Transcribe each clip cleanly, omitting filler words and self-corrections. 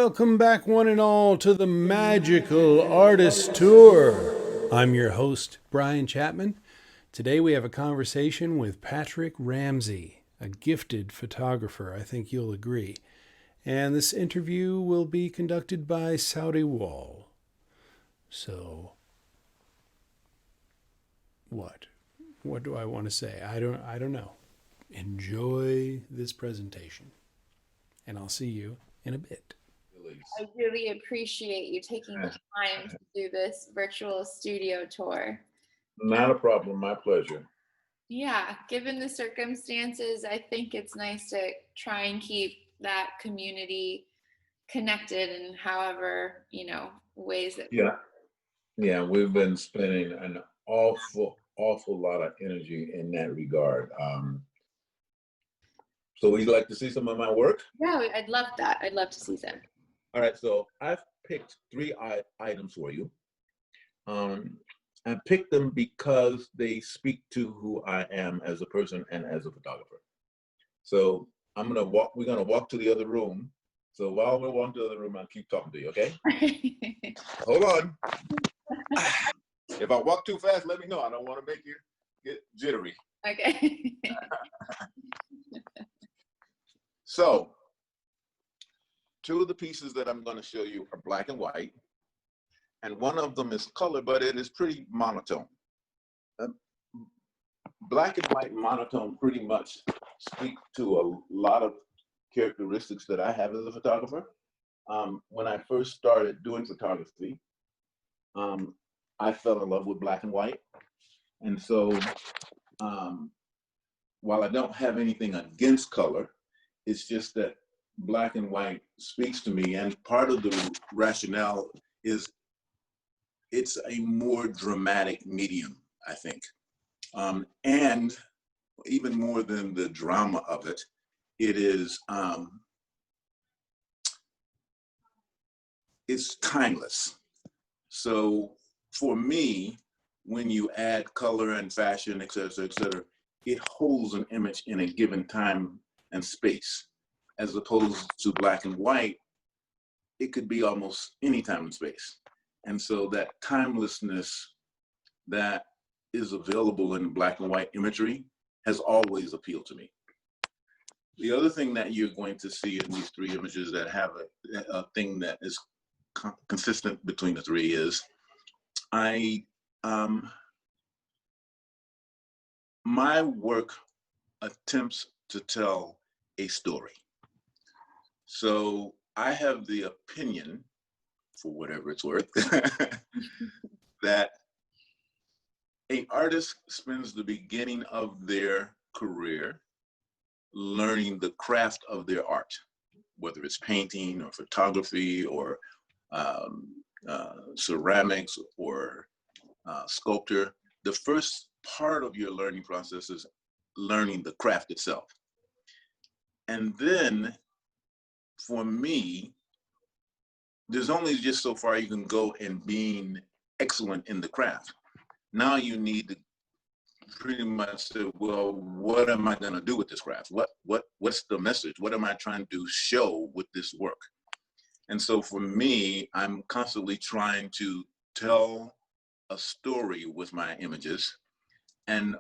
Welcome back, one and all, to the Magical Artist Tour. I'm your host, Brian Chapman. Today we have a conversation with Patrick Ramsey, a gifted photographer, I think you'll agree. And this interview will be conducted by Saudi Wall. So, what? What do I want to say? I don't know. Enjoy this presentation. And I'll see you in a bit. I really appreciate you taking the time to do this virtual studio tour. Not a problem, my pleasure. Yeah, given the circumstances, I think it's nice to try and keep that community connected in however, ways that. Yeah, we've been spending an awful lot of energy in that regard. So would you like to see some of my work? Yeah, I'd love that. I'd love to see some. All right, so I've picked three items for you. I picked them because they speak to who I am as a person and as a photographer. So we're gonna walk to the other room. So while we're walking to the other room, I'll keep talking to you, okay? Hold on. If I walk too fast, let me know. I don't want to make you get jittery. Okay. So, two of the pieces that I'm going to show you are black and white, and one of them is color, but it is pretty monotone. Black and white monotone pretty much speak to a lot of characteristics that I have as a photographer. When I first started doing photography, I fell in love with black and white. And so while I don't have anything against color, it's just that black and white speaks to me. And part of the rationale is it's a more dramatic medium, I think. And even more than the drama of it, it is, it's timeless. So for me, when you add color and fashion, et cetera, it holds an image in a given time and space, as opposed to black and white, it could be almost any time and space. And so that timelessness that is available in black and white imagery has always appealed to me. The other thing that you're going to see in these three images that have a thing that is consistent between the three is my work attempts to tell a story. So I have the opinion, for whatever it's worth, that an artist spends the beginning of their career learning the craft of their art, whether it's painting or photography or ceramics or sculpture. The first part of your learning process is learning the craft itself. And then for me, there's only just so far you can go in being excellent in the craft. Now you need to pretty much say, well, what am I going to do with this craft? What's the message? What am I trying to show with this work? And so for me, I'm constantly trying to tell a story with my images. And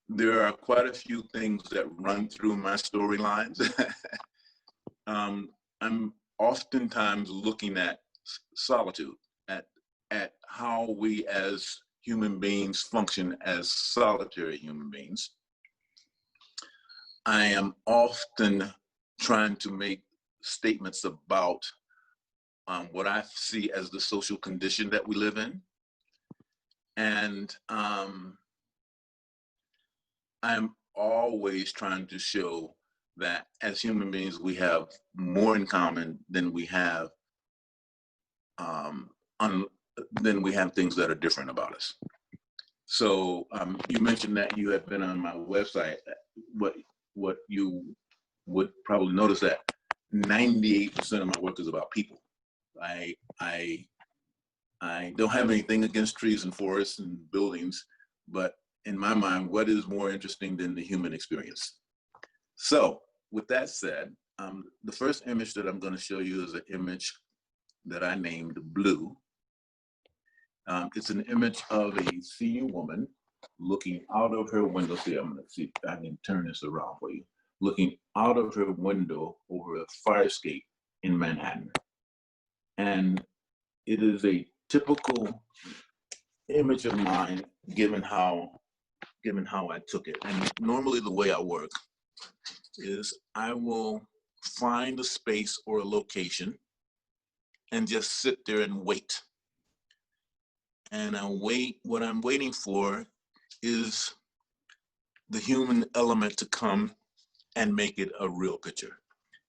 there are quite a few things that run through my storylines. I'm oftentimes looking at solitude, at how we as human beings function as solitary human beings. I am often trying to make statements about what I see as the social condition that we live in. And I'm always trying to show that as human beings, we have more in common than we have things that are different about us. So you mentioned that you have been on my website. What you would probably notice that 98% of my work is about people. I don't have anything against trees and forests and buildings, but in my mind, what is more interesting than the human experience? So with that said, The first image that I'm going to show you is an image that I named Blue. It's an image of a senior woman looking out of her window. See, I'm going to see if I can turn this around for you. Looking out of her window over a fire escape in Manhattan. And it is a typical image of mine, given how I took it. And normally the way I work is I will find a space or a location and just sit there and wait. And I wait. What I'm waiting for is the human element to come and make it a real picture.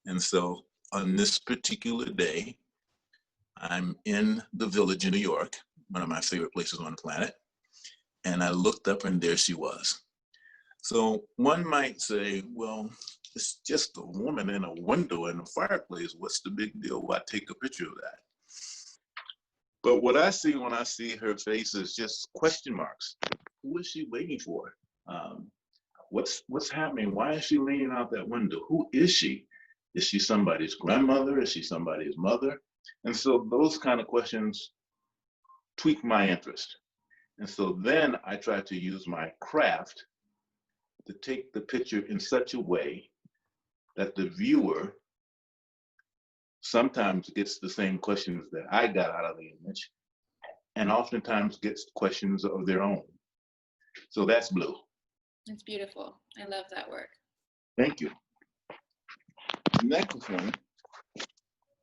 And so on this particular day, I'm in the Village in New York, one of my favorite places on the planet. And I looked up and there she was. So one might say, well, it's just a woman in a window in a fireplace. What's the big deal? Why take a picture of that? But what I see when I see her face is just question marks. Who is she waiting for? What's happening? Why is she leaning out that window? Who is she? Is she somebody's grandmother? Is she somebody's mother? And so those kind of questions tweak my interest. And so then I try to use my craft to take the picture in such a way that the viewer sometimes gets the same questions that I got out of the image, and oftentimes gets questions of their own. So that's Blue. It's beautiful. I love that work. Thank you. Next one,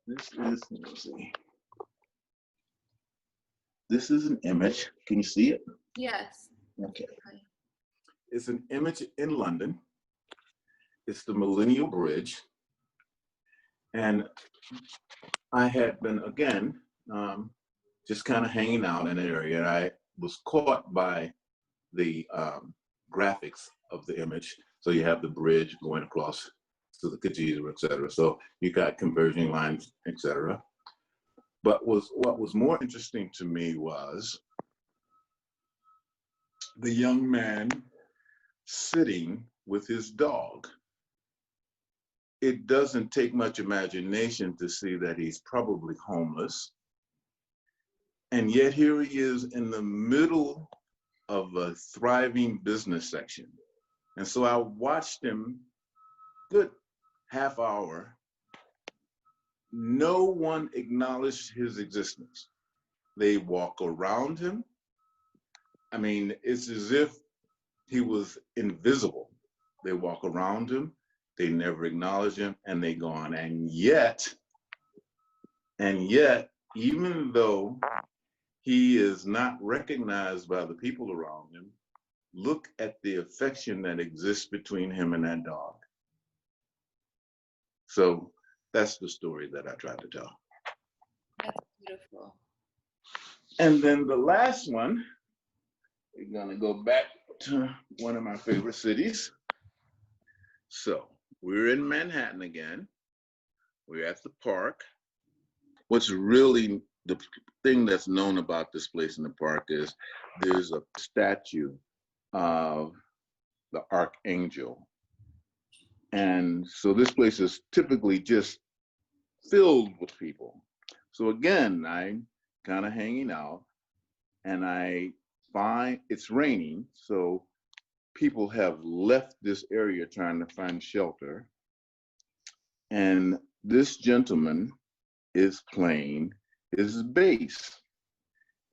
this is, let's see. This is an image. Can you see it? Yes. Okay. It's an image in London. It's the Millennium Bridge. And I had been, again, just kind of hanging out in the area. And I was caught by the graphics of the image. So you have the bridge going across to the cathedral, et cetera. So you got converging lines, et cetera. But what was more interesting to me was the young man sitting with his dog. It doesn't take much imagination to see that he's probably homeless. And yet here he is in the middle of a thriving business section. And so I watched him good half hour. No one acknowledged his existence. They walk around him. I mean, it's as if he was invisible. They walk around him, they never acknowledge him, and they go on. And yet, even though he is not recognized by the people around him, look at the affection that exists between him and that dog. So that's the story that I tried to tell. That's beautiful. And then the last one, we're gonna go back to one of my favorite cities. So we're in Manhattan again. We're at the park. What's really the thing that's known about this place in the park is there's a statue of the Archangel. And so this place is typically just filled with people. So again, I'm kind of hanging out and I find it's raining. So people have left this area trying to find shelter. And this gentleman is playing his bass.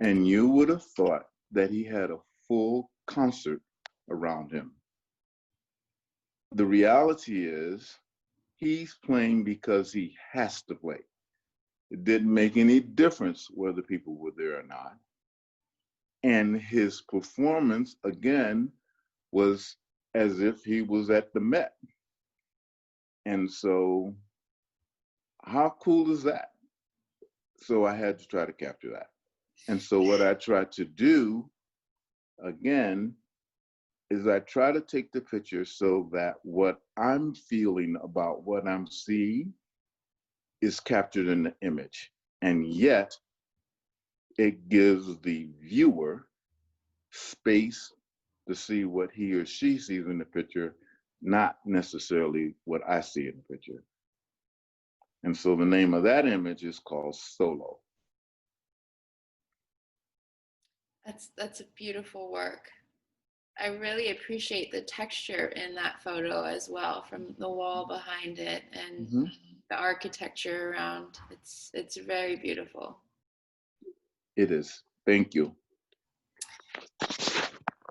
And you would have thought that he had a full concert around him. The reality is he's playing because he has to play. It didn't make any difference whether people were there or not. And his performance, again, was as if he was at the Met. And so how cool is that? So I had to try to capture that. And so what I tried to do, again, is I try to take the picture so that what I'm feeling about what I'm seeing is captured in the image. And yet it gives the viewer space to see what he or she sees in the picture, not necessarily what I see in the picture. And so the name of that image is called Solo. That's a beautiful work. I really appreciate the texture in that photo as well, from the wall behind it and the architecture around. It's very beautiful. It is. Thank you.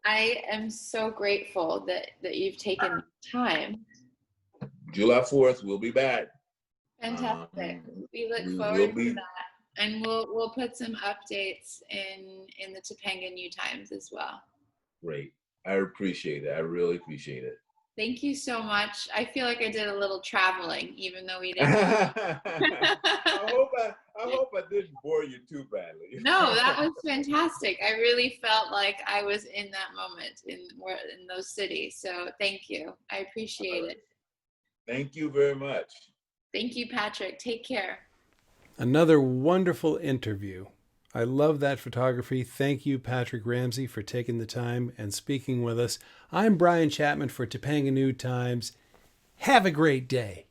I am so grateful that you've taken time. July 4th, we'll be back. Fantastic. We look we forward will to be- that. And we'll put some updates in the Topanga New Times as well. Great. I appreciate it. I really appreciate it. Thank you so much. I feel like I did a little traveling, even though we didn't. I hope I didn't bore you too badly. No, that was fantastic. I really felt like I was in that moment in those cities. So thank you. I appreciate it. Thank you very much. Thank you, Patrick. Take care. Another wonderful interview. I love that photography. Thank you, Patrick Ramsey, for taking the time and speaking with us. I'm Brian Chapman for Topanga New Times. Have a great day.